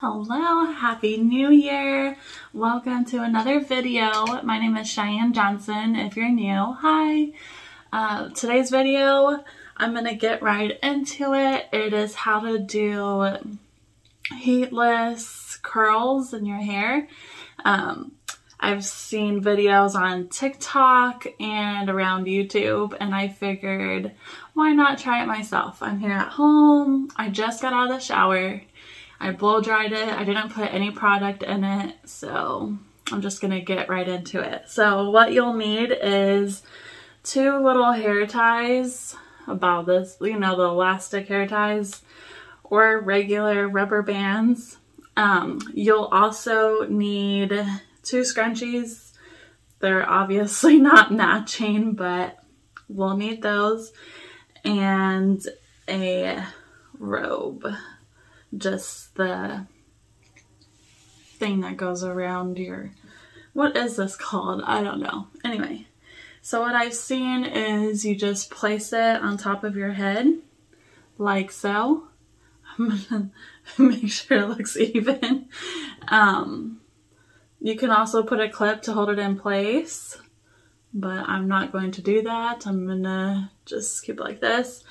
Hello, Happy New Year. Welcome to another video. My name is Cheyenne Johnson. If you're new, hi. Today's video, I'm going to get right into it. It is how to do heatless curls in your hair. I've seen videos on TikTok and around YouTube, and I figured, why not try it myself? I'm here at home. I just got out of the shower. I blow dried it. I didn't put any product in it, so I'm just gonna get right into it. So what you'll need is 2 little hair ties, about this, you know, the elastic hair ties, or regular rubber bands. You'll also need 2 scrunchies. They're obviously not matching, but we'll need those, and a robe. Just the thing that goes around your, what is this called? I don't know. Anyway, so what I've seen is you just place it on top of your head, like so. I'm gonna make sure it looks even. You can also put a clip to hold it in place, but I'm not going to do that. I'm gonna just keep it like this.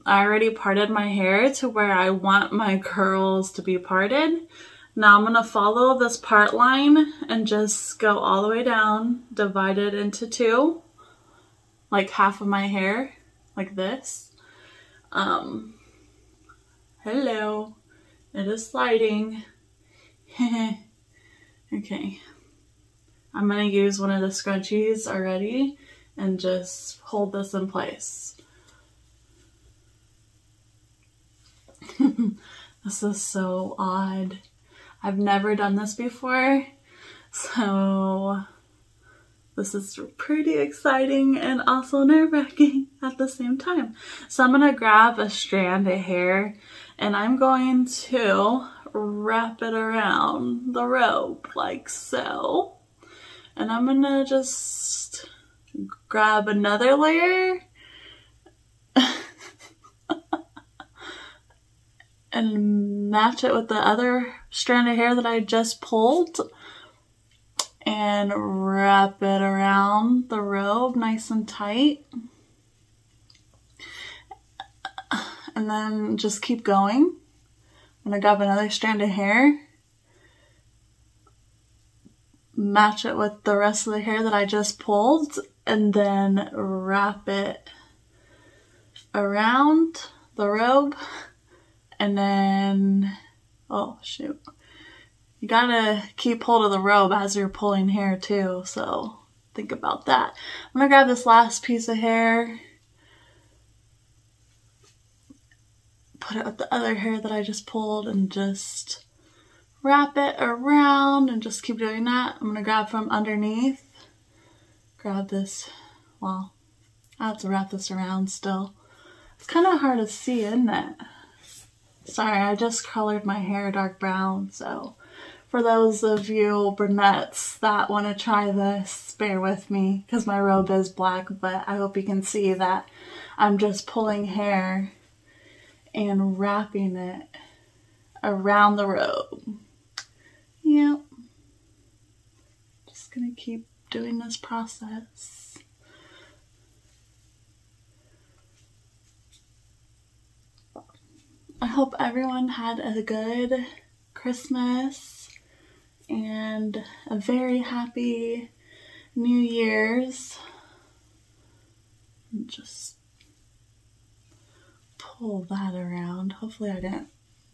I already parted my hair to where I want my curls to be parted. Now I'm going to follow this part line and just go all the way down, divide it into 2, like half of my hair, like this. Hello, it is sliding. Okay, I'm going to use one of the scrunchies already and just hold this in place. This is so odd. I've never done this before, so this is pretty exciting and also nerve-wracking at the same time. So I'm gonna grab a strand of hair and I'm going to wrap it around the robe like so. And I'm gonna just grab another layer and match it with the other strand of hair that I just pulled and wrap it around the robe nice and tight. And then just keep going. I'm gonna grab another strand of hair, match it with the rest of the hair that I just pulled, and then wrap it around the robe. And then, oh shoot, you gotta keep hold of the robe as you're pulling hair too, so think about that. I'm gonna grab this last piece of hair, put it with the other hair that I just pulled, and just wrap it around and just keep doing that. I'm gonna grab from underneath, grab this, well, I have to wrap this around still. It's kind of hard to see, isn't it? Sorry, I just colored my hair dark brown, so for those of you brunettes that want to try this, bear with me because my robe is black, but I hope you can see that I'm just pulling hair and wrapping it around the robe. Yep. Just gonna keep doing this process. I hope everyone had a good Christmas and a very happy New Year's. Just pull that around. Hopefully I didn't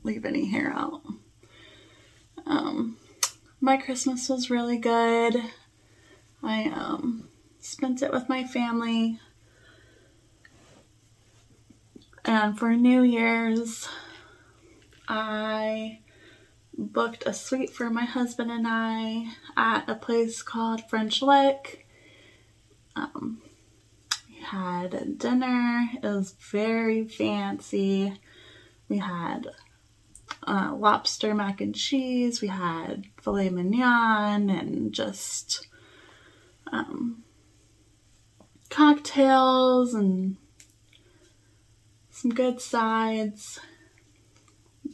leave any hair out. My Christmas was really good. I spent it with my family. And for New Year's, I booked a suite for my husband and I at a place called French Lick. We had dinner. It was very fancy. We had lobster mac and cheese. We had filet mignon and just cocktails and some good sides.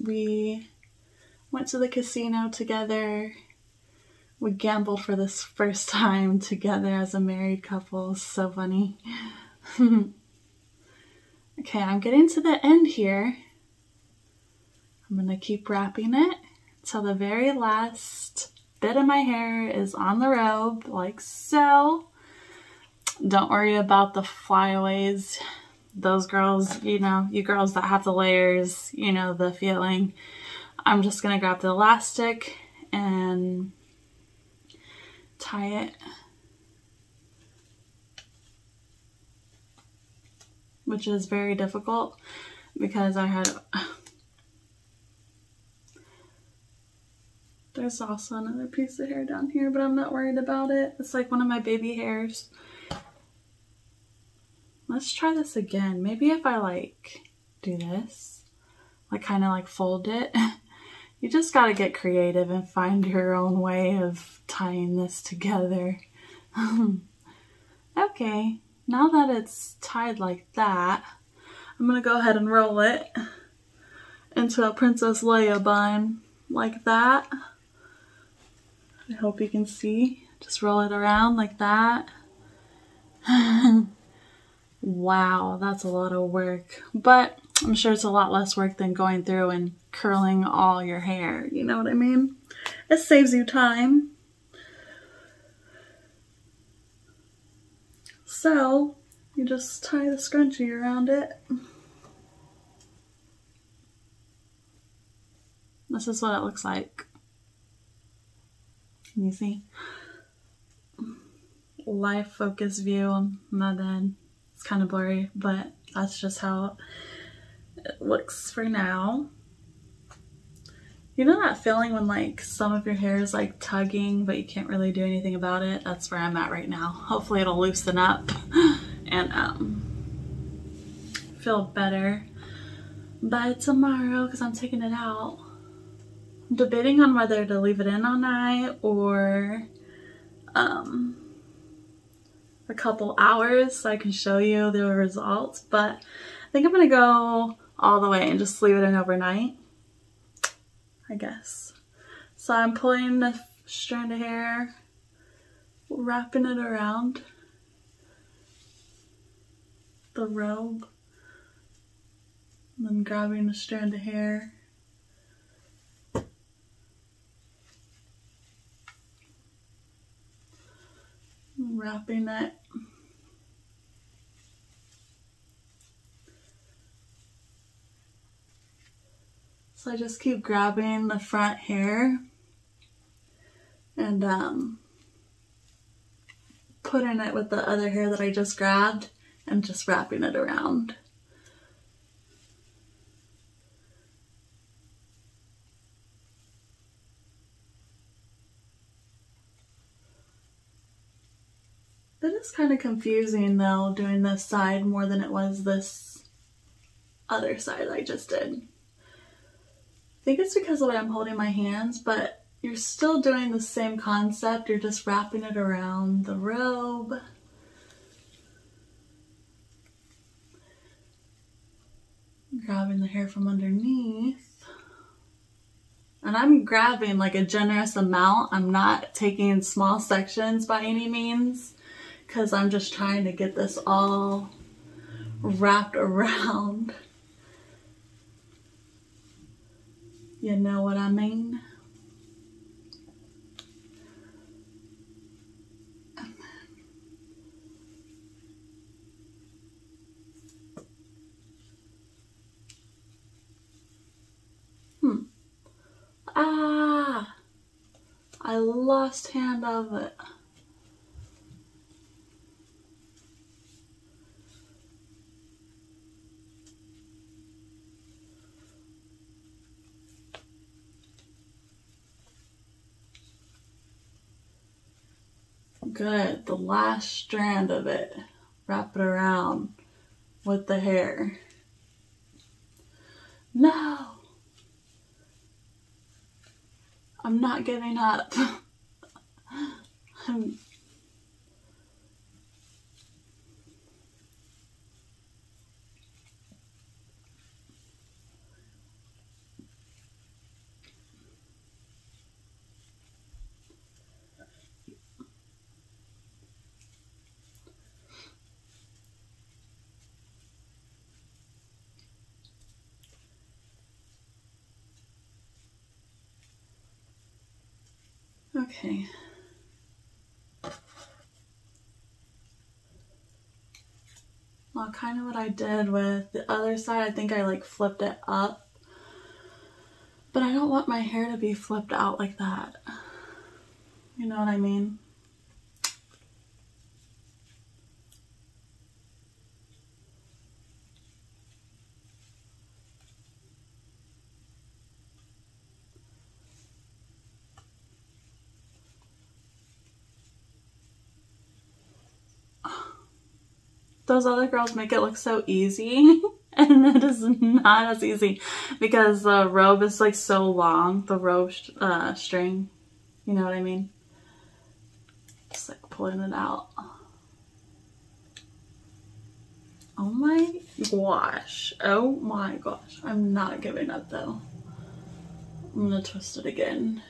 We went to the casino together. We gambled for this first time together as a married couple. So funny. Okay, I'm getting to the end here. I'm gonna keep wrapping it till the very last bit of my hair is on the robe, like so. Don't worry about the flyaways. Those girls, you know, you girls that have the layers, you know the feeling. I'm just gonna grab the elastic and tie it, which is very difficult because I had, there's also another piece of hair down here, but I'm not worried about it. It's like one of my baby hairs. Let's try this again. Maybe if I like do this, like kind of like fold it. You just gotta get creative and find your own way of tying this together. Okay, now that it's tied like that, I'm gonna go ahead and roll it into a Princess Leia bun like that. I hope you can see. Just roll it around like that. Wow, that's a lot of work, but I'm sure it's a lot less work than going through and curling all your hair, you know what I mean? It saves you time. So, you just tie the scrunchie around it. This is what it looks like. Can you see? Live focus view, my bad. It's kind of blurry, but that's just how it looks for now. You know that feeling when like some of your hair is like tugging but you can't really do anything about it? That's where I'm at right now. Hopefully it'll loosen up and feel better by tomorrow because I'm taking it out. I'm debating on whether to leave it in all night or a couple hours so I can show you the results, but I think I'm gonna go all the way and just leave it in overnight, I guess. So I'm pulling the strand of hair, wrapping it around the robe, and then grabbing the strand of hair, wrapping it. So I just keep grabbing the front hair and putting it with the other hair that I just grabbed and just wrapping it around. It is kind of confusing though, doing this side more than it was this other side I just did. I think it's because of the way I'm holding my hands, but you're still doing the same concept. You're just wrapping it around the robe. Grabbing the hair from underneath. And I'm grabbing like a generous amount. I'm not taking small sections by any means, because I'm just trying to get this all wrapped around. You know what I mean? Ah! I lost hand of it. Good, the last strand of it. Wrap it around with the hair. No! I'm not giving up. Okay. Well, kind of what I did with the other side, I think I like flipped it up. But I don't want my hair to be flipped out like that. You know what I mean? Those other girls make it look so easy, and it is not as easy because the robe is like so long, the robe string, you know what I mean? Just like pulling it out. Oh my gosh, oh my gosh, I'm not giving up though. I'm gonna twist it again.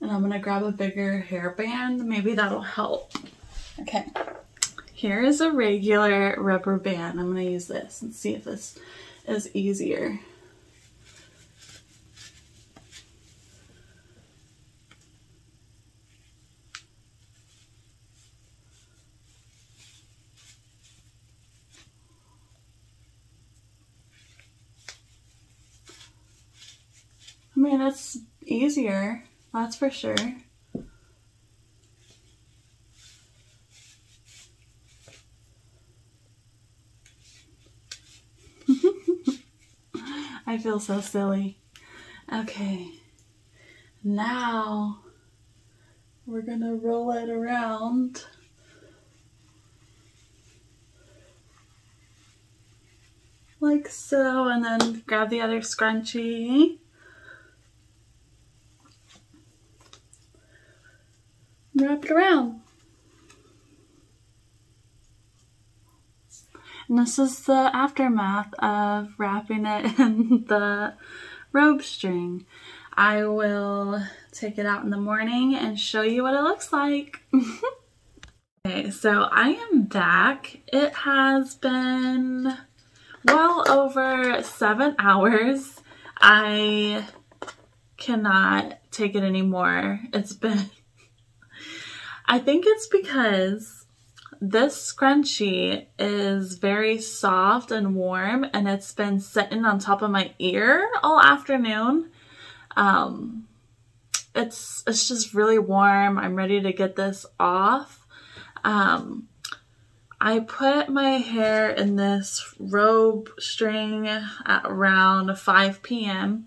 And I'm gonna grab a bigger hairband, maybe that'll help. Okay. Here is a regular rubber band. I'm going to use this and see if this is easier. I mean, it's easier, that's for sure. I feel so silly. Okay, now we're gonna roll it around. Like so, and then grab the other scrunchie. Wrap it around. And this is the aftermath of wrapping it in the robe string. I will take it out in the morning and show you what it looks like. Okay, so I am back. It has been well over 7 hours. I cannot take it anymore. It's been, I think it's because this scrunchie is very soft and warm, and it's been sitting on top of my ear all afternoon. It's just really warm. I'm ready to get this off. I put my hair in this robe string at around 5 p.m.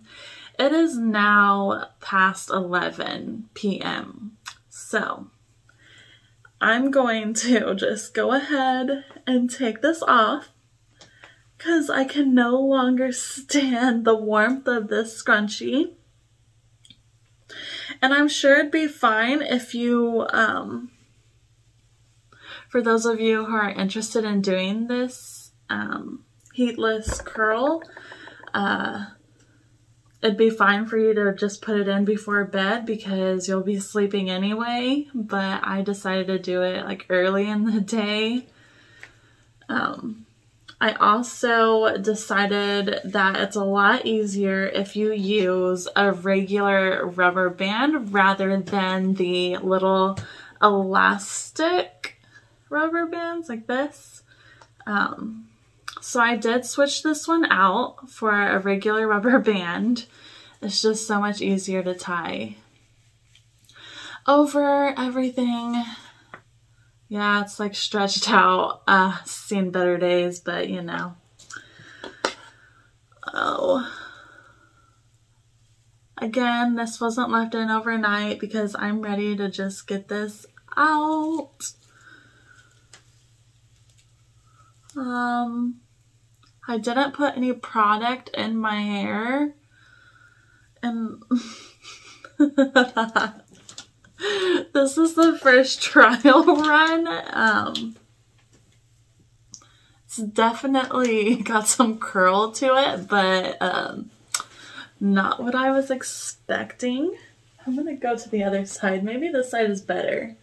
It is now past 11 p.m. So I'm going to just go ahead and take this off because I can no longer stand the warmth of this scrunchie. And I'm sure it'd be fine if you, for those of you who are interested in doing this heatless curl, it'd be fine for you to just put it in before bed because you'll be sleeping anyway, but I decided to do it like early in the day. I also decided that it's a lot easier if you use a regular rubber band rather than the little elastic rubber bands like this. So I did switch this one out for a regular rubber band. It's just so much easier to tie over everything. Yeah, it's like stretched out. Seen better days, but you know. Oh. Again, this wasn't left in overnight because I'm ready to just get this out. I didn't put any product in my hair, and this is the first trial run. It's definitely got some curl to it, but not what I was expecting. I'm gonna go to the other side. Maybe this side is better.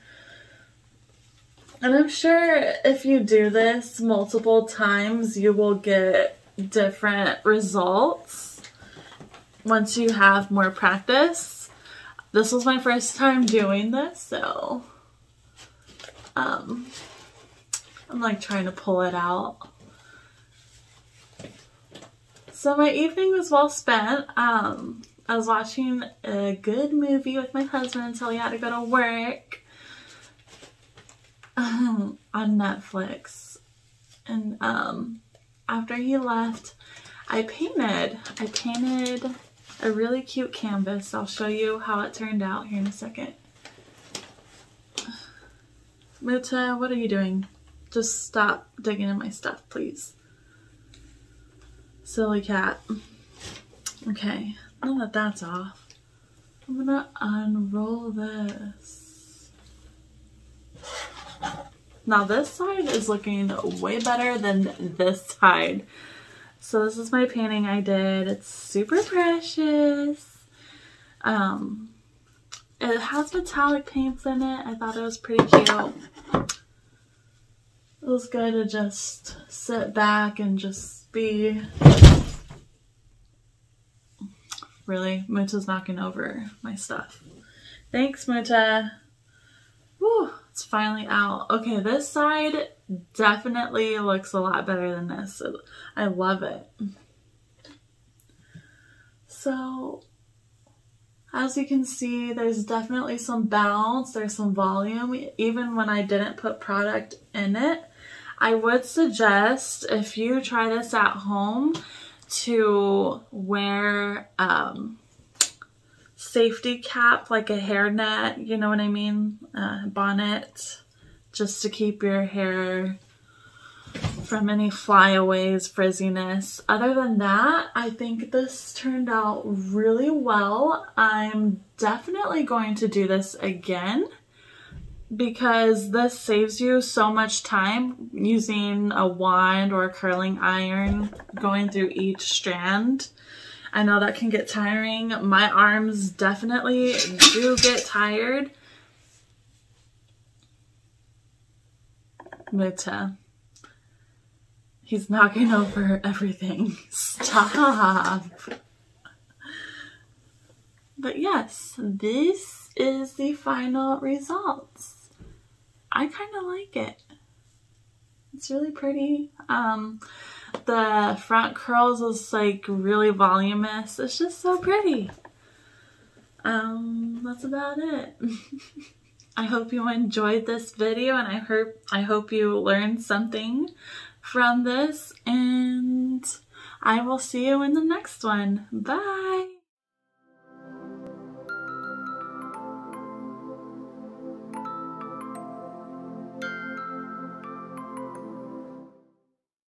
And I'm sure if you do this multiple times, you will get different results once you have more practice. this was my first time doing this, so I'm like trying to pull it out. So my evening was well spent. I was watching a good movie with my husband until he had to go to work on Netflix. And after he left, I painted a really cute canvas. I'll show you how it turned out here in a second. Muta, what are you doing? Just stop digging in my stuff, please. Silly cat. Okay, now that that's off, I'm gonna unroll this. Now this side is looking way better than this side. So this is my painting I did. It's super precious. It has metallic paints in it. I thought it was pretty cute. It was good to just sit back and just be... Really? Muta's knocking over my stuff. Thanks, Muta. Whew, it's finally out. Okay, this side definitely looks a lot better than this. I love it. So, as you can see, there's definitely some bounce, there's some volume, even when I didn't put product in it. I would suggest, if you try this at home, to wear safety cap, like a hairnet, you know what I mean? Bonnet, just to keep your hair from any flyaways, frizziness. Other than that, I think this turned out really well. I'm definitely going to do this again because this saves you so much time using a wand or a curling iron going through each strand. I know that can get tiring. My arms definitely do get tired. Muta. He's knocking over everything. Stop. But yes, this is the final results. I kind of like it. It's really pretty. The front curls is like really voluminous. It's just so pretty. That's about it. I hope you enjoyed this video, and I hope you learned something from this, and I will see you in the next one. Bye!